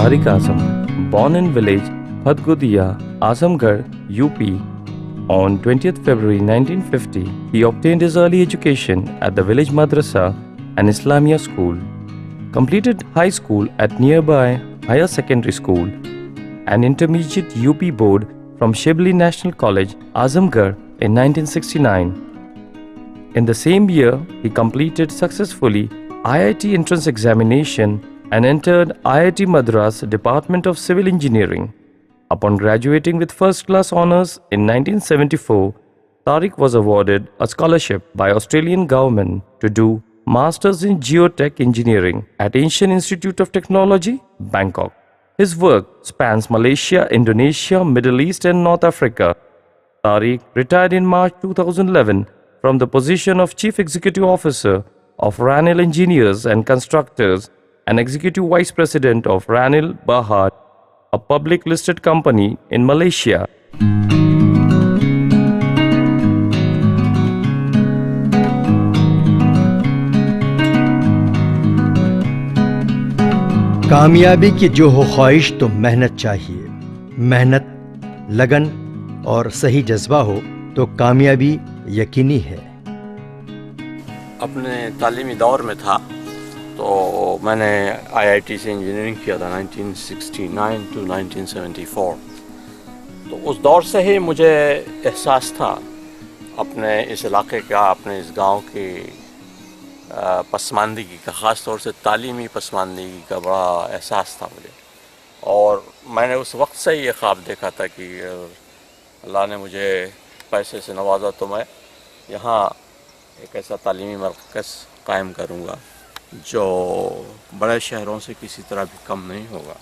Tariq Azam, born in village Bhadgodiya, Azamgarh, UP, on 20th February 1950, he obtained his early education at the village madrasa and Islamia school, completed high school at nearby higher secondary school, and intermediate UP board from Shibli National College, Azamgarh in 1969. In the same year, he completed successfully IIT entrance examination and entered IIT Madras Department of Civil Engineering. Upon graduating with first-class honours in 1974, Tariq was awarded a scholarship by Australian government to do Masters in Geotech Engineering at Asian Institute of Technology, Bangkok. His work spans Malaysia, Indonesia, Middle East and North Africa. Tariq retired in March 2011 from the position of Chief Executive Officer of Ranil Engineers and Constructors and Executive Vice President of Ranil Berhad, a public listed company in Malaysia. कामयाबी की जो हो ख्वाहिश तो मेहनत चाहिए, मेहनत, लगन और सही जज्बा हो तो कामयाबी यकीनी है। अपने तालीमी दौर में था तो मैंने आईआईटी से इंजीनियरिंग किया था 1969 to 1974। तो उस दौर से ही मुझे एहसास था अपने इस इलाके का, अपने इस गांव की पसमानदगी का, ख़ास तौर से तालीमी पसमानदगी का बड़ा एहसास था मुझे। और मैंने उस वक्त से ही ये ख्वाब देखा था कि अल्लाह ने मुझे पैसे से नवाजा तो मैं यहाँ एक ऐसा तालीमी मरकज़ कायम करूँगा जो बड़े शहरों से किसी तरह भी कम नहीं होगा।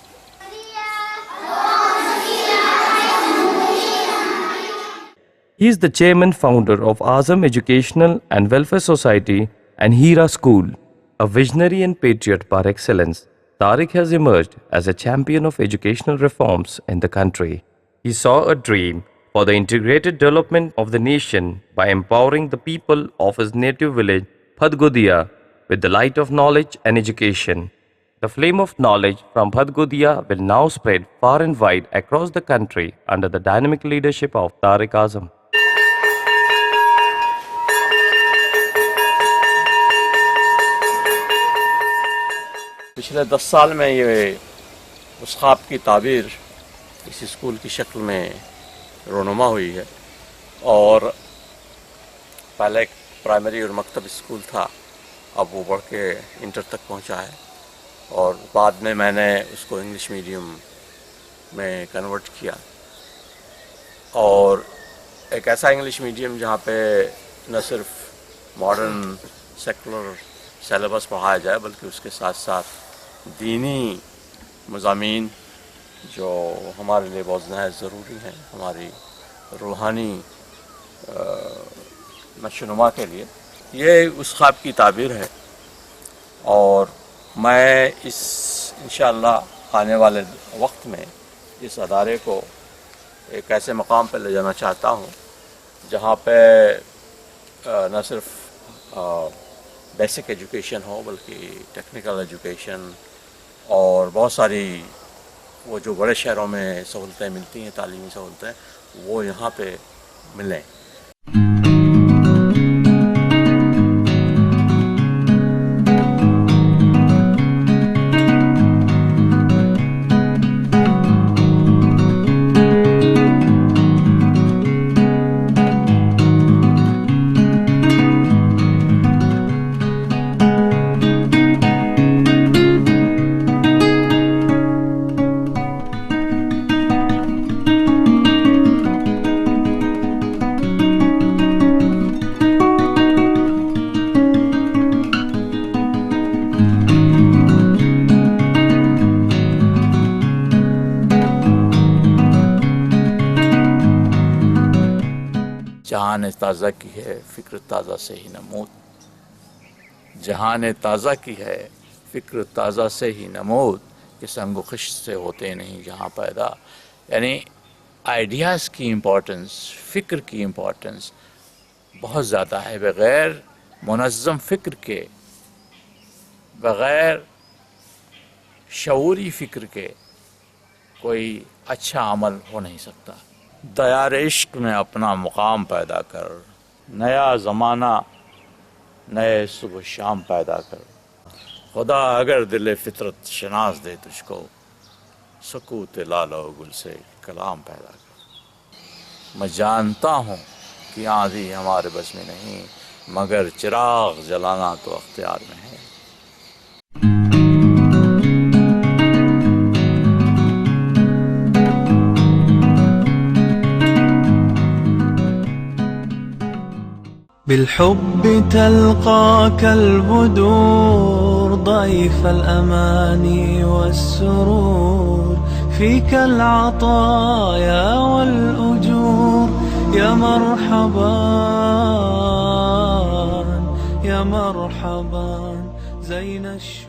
He is the chairman founder of Azam Educational and Welfare Society and Hira School. A visionary and patriot par excellence, Tariq has emerged as a champion of educational reforms in the country. He saw a dream for the integrated development of the nation by empowering the people of his native village, Bhadgodiya, with the light of knowledge and education. The flame of knowledge from Bhadgodiya will now spread far and wide across the country under the dynamic leadership of Tariq Azam. पिछले 10 साल में ये उस ख्वाब की ताबीर इस school की शक्ल में रोनुमा हुई है। और पहले एक प्राइमरी और मकतब स्कूल था, अब वो बढ़ के इंटर तक पहुंचा है। और बाद में मैंने उसको इंग्लिश मीडियम में कन्वर्ट किया और एक ऐसा इंग्लिश मीडियम जहाँ पे न सिर्फ मॉडर्न सेकुलर सिलेबस पढ़ाया जाए बल्कि उसके साथ साथ दीनी मज़ामीन जो हमारे लिए बहुत नहायत ज़रूरी हैं, हमारी रूहानी नशोनुमा के लिए, ये उस ख्वाब की ताबीर है। और मैं इस इंशाअल्लाह आने वाले वक्त में इस अदारे को एक ऐसे मकाम पर ले जाना चाहता हूँ जहाँ पे न सिर्फ बेसिक एजुकेशन हो बल्कि टेक्निकल एजुकेशन और बहुत सारी वो जो बड़े शहरों में सहूलतें मिलती हैं, तालीमी सहूलतें, वो यहाँ पे मिलें। जहान ताज़ा की है फ़िक्र ताज़ा से ही नमूद, जहान ताज़ा की है फ़िक्र ताज़ा से ही नमूद, कि संग ख़िश से होते नहीं जहाँ पैदा। यानी आइडियाज़ की इम्पोर्टेंस, फ़िक्र की इम्पोर्टेंस बहुत ज़्यादा है। बग़ैर मुनज़्ज़म फ़िक्र के, बग़ैर शऊरी फ़िक्र के कोई अच्छा अमल हो नहीं सकता। दयार इश्क में अपना मुकाम पैदा कर, नया ज़माना नए सुबह शाम पैदा कर। खुदा अगर दिल फितरत शनास दे तुझको, सकूत लालो गुल से कलाम पैदा कर। मैं जानता हूँ कि आंधी हमारे बस में नहीं, मगर चिराग जलाना तो अख्तियार में है। بالحب تلقاك البدور ضيف الأماني والسرور، فيك العطايا والأجور. يا مرحبا يا مرحبا زين الشهور.